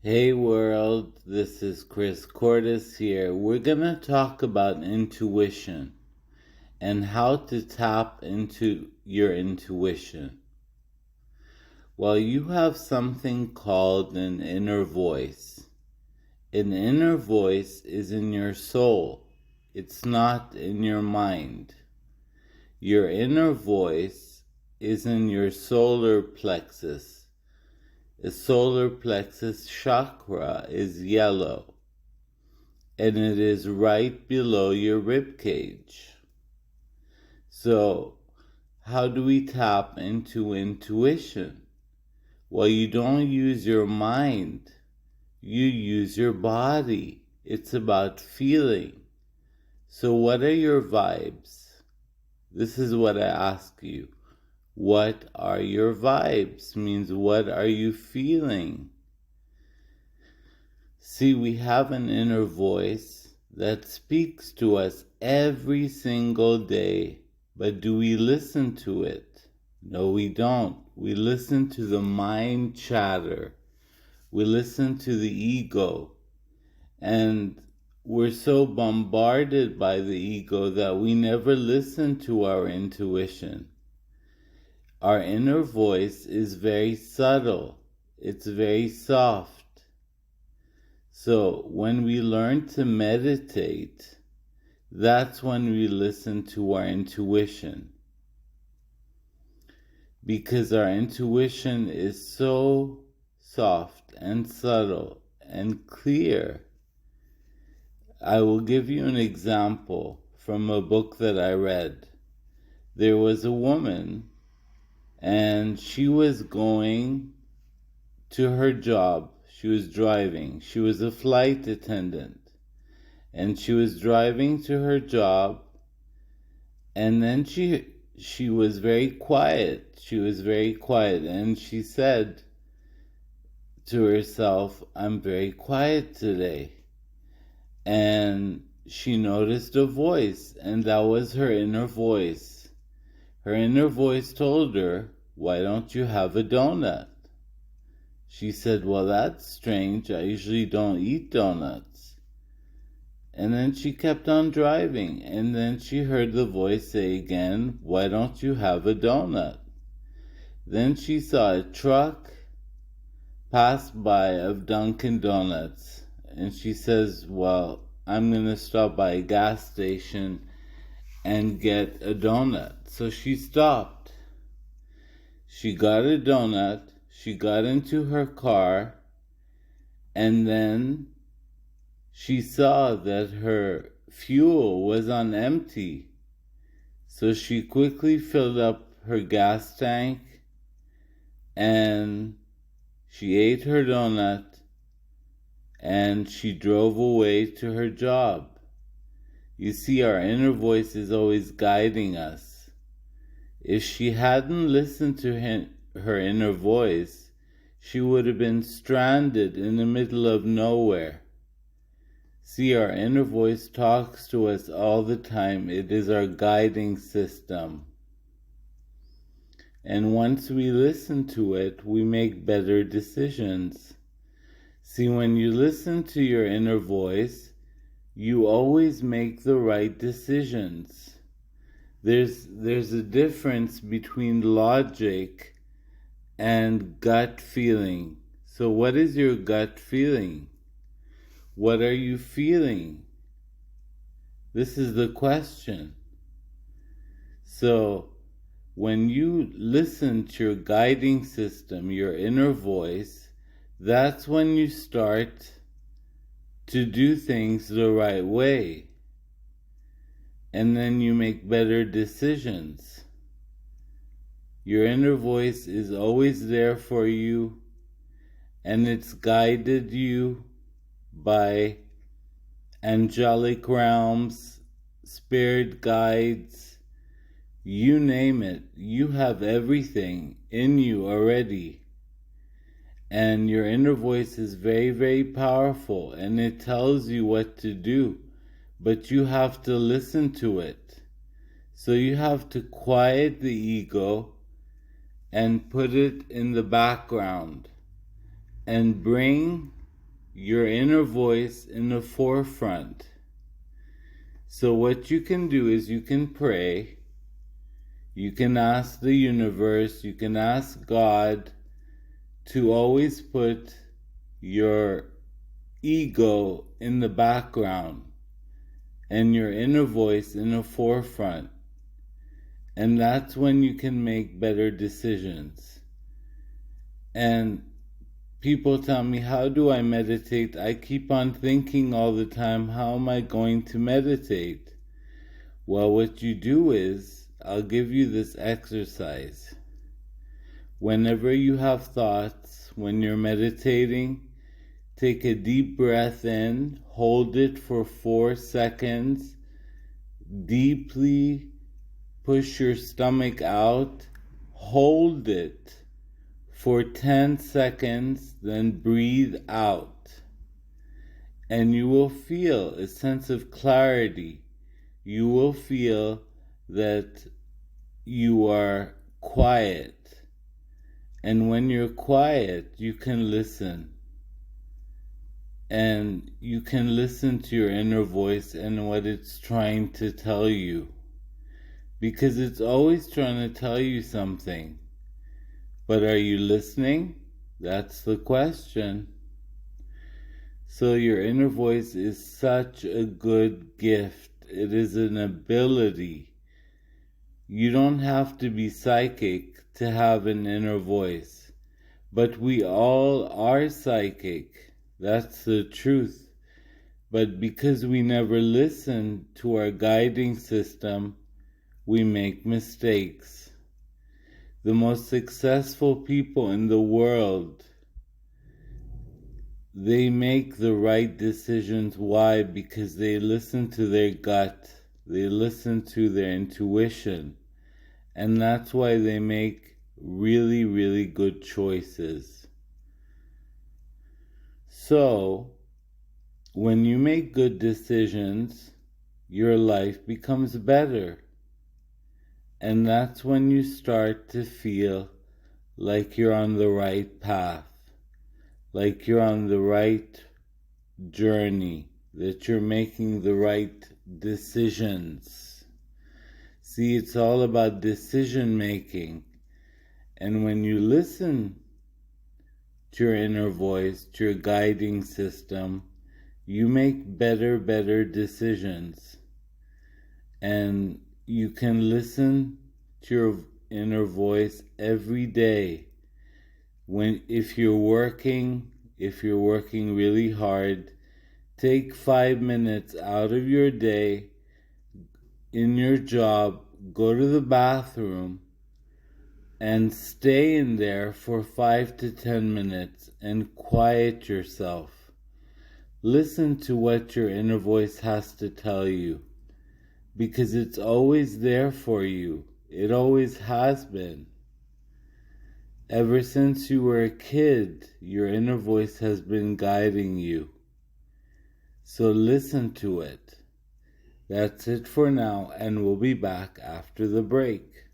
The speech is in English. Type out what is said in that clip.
Hey world, this is Chris Cordes here. We're going to talk about intuition and how to tap into your intuition. Well, you have something called an inner voice. An inner voice is in your soul, it's not in your mind. Your inner voice is in your solar plexus. The solar plexus chakra is yellow, and it is right below your rib cage. So, how do we tap into intuition? Well, you don't use your mind, you use your body. It's about feeling. So, what are your vibes? This is what I ask you. What are your vibes? Means what are you feeling? See, we have an inner voice that speaks to us every single day, but do we listen to it? No, we don't. We listen to the mind chatter. We listen to the ego. And we're so bombarded by the ego that we never listen to our intuition. Our inner voice is very subtle. It's very soft. So when we learn to meditate, that's when we listen to our intuition. Because our intuition is so soft and subtle and clear. I will give you an example from a book that I read. There was a woman, and she was going to her job. She was driving. She was a flight attendant. And she was driving to her job, and then she was very quiet. She was very quiet, and she said to herself, I'm very quiet today. And she noticed a voice, and that was her inner voice. Her inner voice told her, why don't you have a donut? She said, well, that's strange. I usually don't eat donuts. And then she kept on driving, and then she heard the voice say again, why don't you have a donut? Then she saw a truck pass by of Dunkin' Donuts, and she says, well, I'm going to stop by a gas station and get a donut. So she stopped. She got a donut, she got into her car, and then she saw that her fuel was on empty. So she quickly filled up her gas tank and she ate her donut and she drove away to her job. You see, our inner voice is always guiding us. If she hadn't listened to her inner voice, she would have been stranded in the middle of nowhere. See, our inner voice talks to us all the time. It is our guiding system. And once we listen to it, we make better decisions. See, when you listen to your inner voice, you always make the right decisions. There's a difference between logic and gut feeling. So what is your gut feeling? What are you feeling? This is the question. So when you listen to your guiding system, your inner voice, that's when you start to do things the right way. And then you make better decisions. Your inner voice is always there for you, and it's guided you by angelic realms, spirit guides, you name it. You have everything in you already. And your inner voice is very, very powerful, and it tells you what to do, but you have to listen to it. So you have to quiet the ego and put it in the background and bring your inner voice in the forefront. So what you can do is you can pray, you can ask the universe, you can ask God to always put your ego in the background and your inner voice in the forefront. And that's when you can make better decisions. And people tell me, how do I meditate? I keep on thinking all the time, how am I going to meditate? Well, what you do is, I'll give you this exercise. Whenever you have thoughts, when you're meditating, take a deep breath in, hold it for 4 seconds, deeply push your stomach out, hold it for 10 seconds, then breathe out. And you will feel a sense of clarity. You will feel that you are quiet. And when you're quiet, you can listen. And you can listen to your inner voice and what it's trying to tell you. Because it's always trying to tell you something. But are you listening? That's the question. So your inner voice is such a good gift. It is an ability. You don't have to be psychic to have an inner voice. But we all are psychic. That's the truth. But because we never listen to our guiding system, we make mistakes. The most successful people in the world, they make the right decisions. Why? Because they listen to their gut. They listen to their intuition. And that's why they make really, really good choices. So, when you make good decisions, your life becomes better. And that's when you start to feel like you're on the right path, like you're on the right journey, that you're making the right decisions. See, it's all about decision making. And when you listen to your inner voice, to your guiding system, you make better decisions. And you can listen to your inner voice every day. If you're working really hard, take 5 minutes out of your day in your job, go to the bathroom, and stay in there for 5 to 10 minutes and quiet yourself. Listen to what your inner voice has to tell you. Because it's always there for you. It always has been. Ever since you were a kid, your inner voice has been guiding you. So listen to it. That's it for now, and we'll be back after the break.